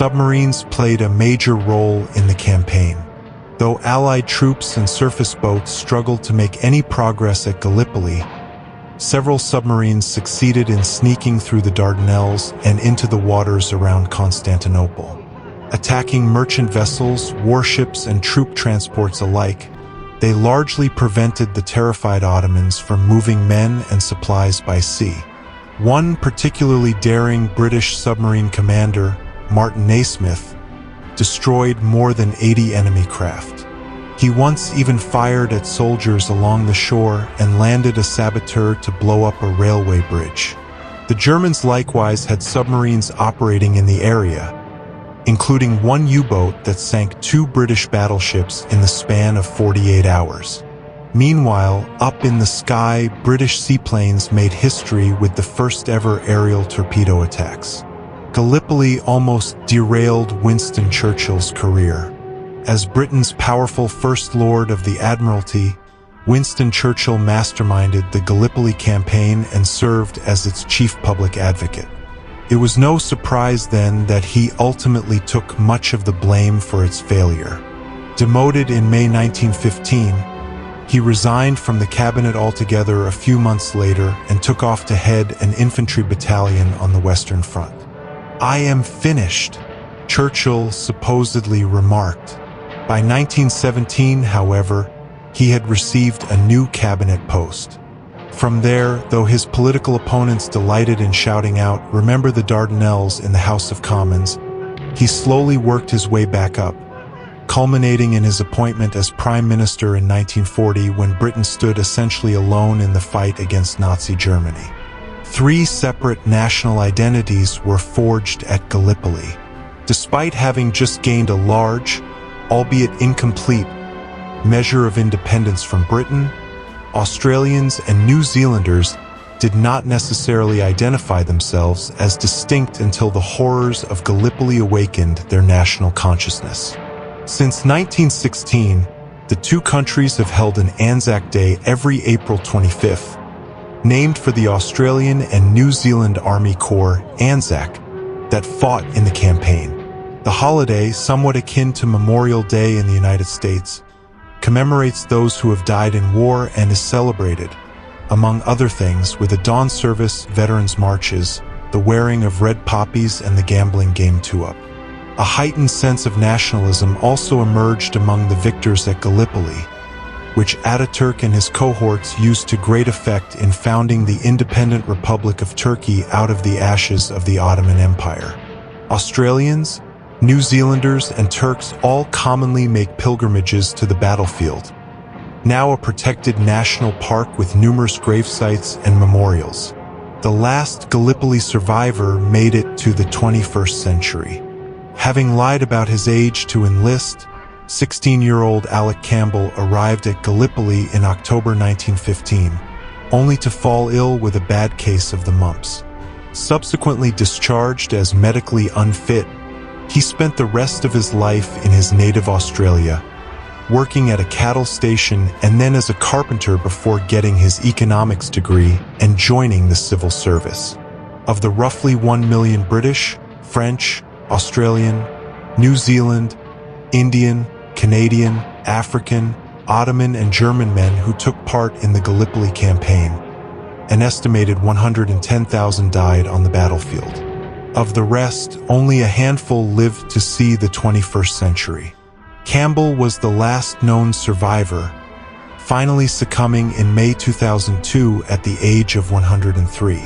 submarines played a major role in the campaign. Though Allied troops and surface boats struggled to make any progress at Gallipoli, several submarines succeeded in sneaking through the Dardanelles and into the waters around Constantinople. Attacking merchant vessels, warships, and troop transports alike, they largely prevented the terrified Ottomans from moving men and supplies by sea. One particularly daring British submarine commander, Martin Naismith, destroyed more than 80 enemy craft. He once even fired at soldiers along the shore and landed a saboteur to blow up a railway bridge. The Germans likewise had submarines operating in the area, including one U-boat that sank 2 British battleships in the span of 48 hours. Meanwhile, up in the sky, British seaplanes made history with the first-ever aerial torpedo attacks. Gallipoli almost derailed Winston Churchill's career. As Britain's powerful First Lord of the Admiralty, Winston Churchill masterminded the Gallipoli campaign and served as its chief public advocate. It was no surprise then that he ultimately took much of the blame for its failure. Demoted in May 1915, he resigned from the cabinet altogether a few months later and took off to head an infantry battalion on the Western Front. "I am finished," Churchill supposedly remarked. By 1917, however, he had received a new cabinet post. From there, though his political opponents delighted in shouting out, "Remember the Dardanelles," in the House of Commons, he slowly worked his way back up, culminating in his appointment as Prime Minister in 1940 when Britain stood essentially alone in the fight against Nazi Germany. 3 separate national identities were forged at Gallipoli. Despite having just gained a large, albeit incomplete, measure of independence from Britain, Australians and New Zealanders did not necessarily identify themselves as distinct until the horrors of Gallipoli awakened their national consciousness. Since 1916, the 2 countries have held an ANZAC Day every April 25th, named for the Australian and New Zealand Army Corps, ANZAC, that fought in the campaign. The holiday, somewhat akin to Memorial Day in the United States, commemorates those who have died in war and is celebrated, among other things, with a dawn service, veterans marches, the wearing of red poppies, and the gambling game two-up. A heightened sense of nationalism also emerged among the victors at Gallipoli, which Ataturk and his cohorts used to great effect in founding the independent Republic of Turkey out of the ashes of the Ottoman Empire. Australians, New Zealanders, and Turks all commonly make pilgrimages to the battlefield, now a protected national park with numerous grave sites and memorials. The last Gallipoli survivor made it to the 21st century. Having lied about his age to enlist, 16-year-old Alec Campbell arrived at Gallipoli in October 1915, only to fall ill with a bad case of the mumps. Subsequently discharged as medically unfit, he spent the rest of his life in his native Australia, working at a cattle station and then as a carpenter before getting his economics degree and joining the civil service. Of the roughly 1 million British, French, Australian, New Zealand, Indian, Canadian, African, Ottoman, and German men who took part in the Gallipoli campaign, an estimated 110,000 died on the battlefield. Of the rest, only a handful lived to see the 21st century. Campbell was the last known survivor, finally succumbing in May 2002 at the age of 103.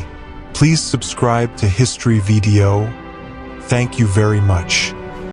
Please subscribe to History VDO. Thank you very much.